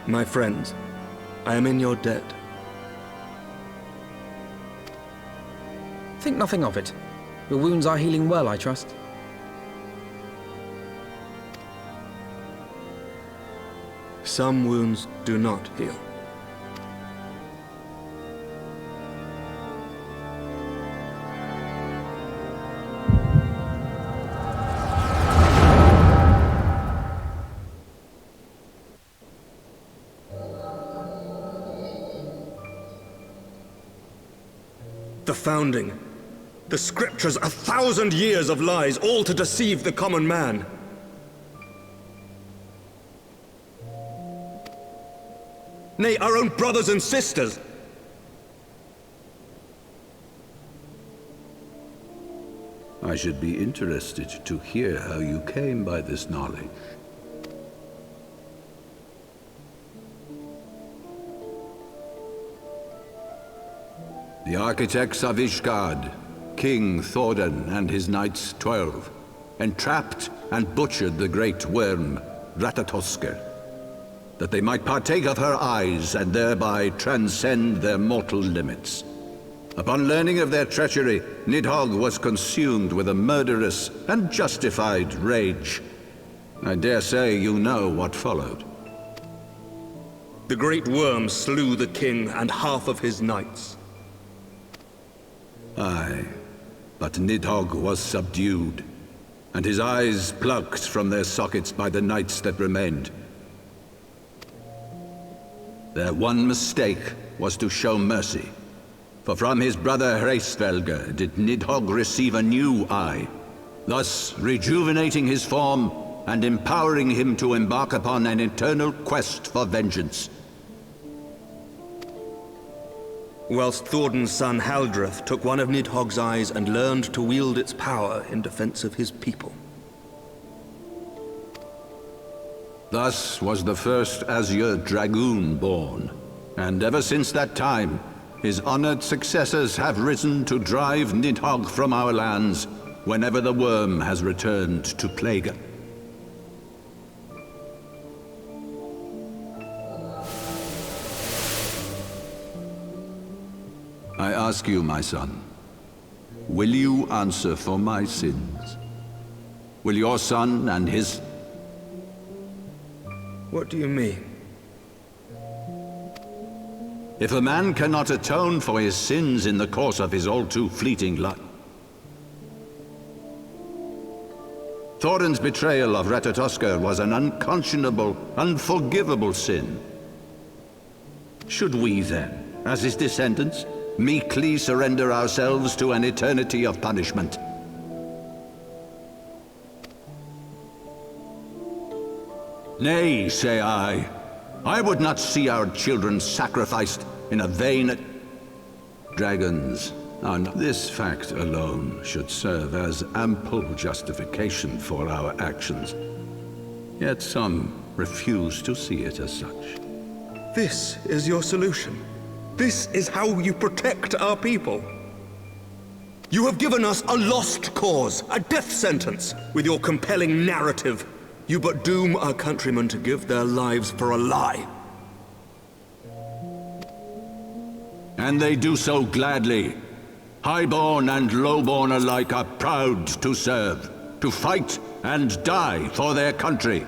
My friends, I am in your debt. Think nothing of it. Your wounds are healing well, I trust. Some wounds do not heal. The Founding. The Scriptures, 1,000 years of lies, all to deceive the common man. Nay, our own brothers and sisters. I should be interested to hear how you came by this knowledge. The architects of Ishgard, King Thordan and his knights 12, entrapped and butchered the great worm, Ratatoskr, that they might partake of her eyes and thereby transcend their mortal limits. Upon learning of their treachery, Nidhogg was consumed with a murderous and justified rage. I dare say you know what followed. The great worm slew the king and half of his knights. Aye, but Nidhogg was subdued, and his eyes plucked from their sockets by the knights that remained. Their one mistake was to show mercy, for from his brother Hreysvelgr did Nidhogg receive a new eye, thus rejuvenating his form and empowering him to embark upon an eternal quest for vengeance. Whilst Thordan's son Haldreth took one of Nidhogg's eyes and learned to wield its power in defense of his people. Thus was the first Azure Dragoon born, and ever since that time, his honored successors have risen to drive Nidhogg from our lands whenever the worm has returned to plague. I ask you, my son, will you answer for my sins? Will your son and his... What do you mean? If a man cannot atone for his sins in the course of his all-too-fleeting life... Thordan's betrayal of Ratatoskr was an unconscionable, unforgivable sin. Should we then, as his descendants, meekly surrender ourselves to an eternity of punishment? Nay, say I. I would not see our children sacrificed in a vain... Dragons are not... This fact alone should serve as ample justification for our actions. Yet some refuse to see it as such. This is your solution. This is how you protect our people. You have given us a lost cause, a death sentence. With your compelling narrative, you but doom our countrymen to give their lives for a lie. And they do so gladly. Highborn and lowborn alike are proud to serve, to fight and die for their country.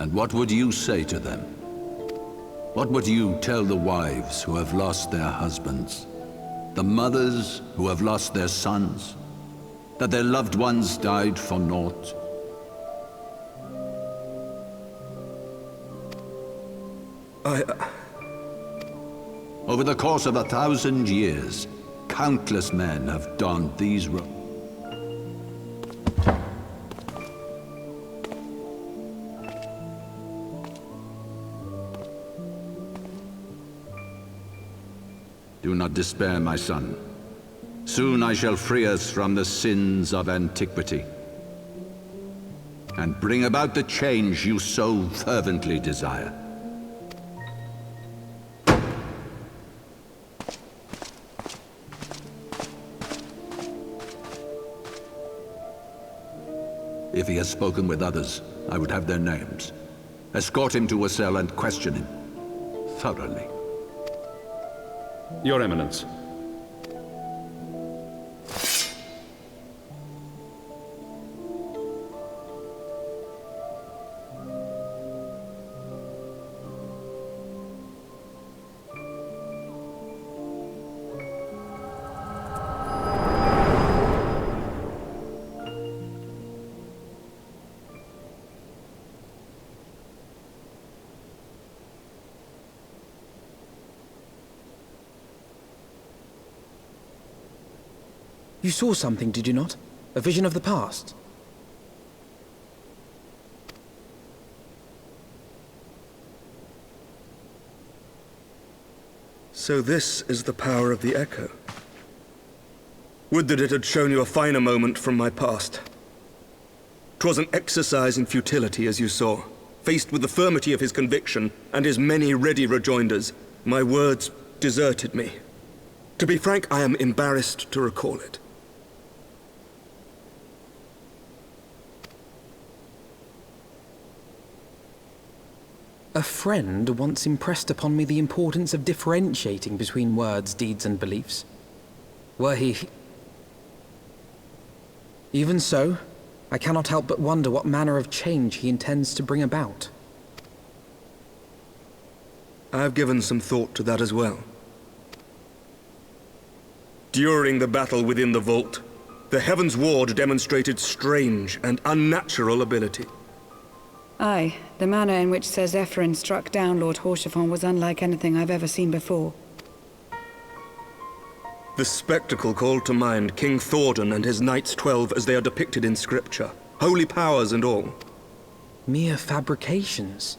And what would you say to them? What would you tell the wives who have lost their husbands? The mothers who have lost their sons? That their loved ones died for naught? Over the course of 1,000 years, countless men have donned these robes. Do not despair, my son. Soon I shall free us from the sins of Antiquity and bring about the change you so fervently desire. If he has spoken with others, I would have their names. Escort him to a cell and question him. Thoroughly. Your Eminence. You saw something, did you not? A vision of the past? So this is the power of the Echo. Would that it had shown you a finer moment from my past. 'Twas an exercise in futility, as you saw. Faced with the firmity of his conviction and his many ready rejoinders, my words deserted me. To be frank, I am embarrassed to recall it. A friend once impressed upon me the importance of differentiating between words, deeds, and beliefs. Were he... Even so, I cannot help but wonder what manner of change he intends to bring about. I've given some thought to that as well. During the battle within the vault, the Heavensward demonstrated strange and unnatural ability. Aye, the manner in which Sir Zephyrin struck down Lord Haurchefant was unlike anything I've ever seen before. The spectacle called to mind King Thordan and his Knights 12 as they are depicted in scripture, holy powers and all. Mere fabrications,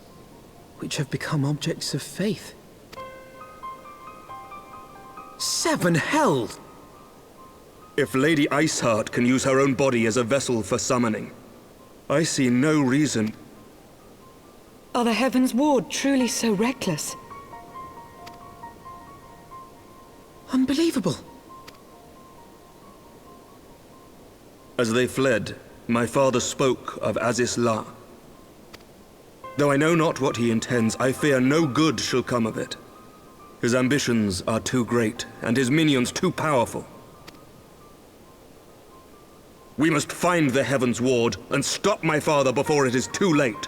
which have become objects of faith. Seven hells! If Lady Iceheart can use her own body as a vessel for summoning, I see no reason... Are the Heavensward truly so reckless? Unbelievable. As they fled, my father spoke of Azis La. Though I know not what he intends, I fear no good shall come of it. His ambitions are too great, and his minions too powerful. We must find the Heavensward and stop my father before it is too late.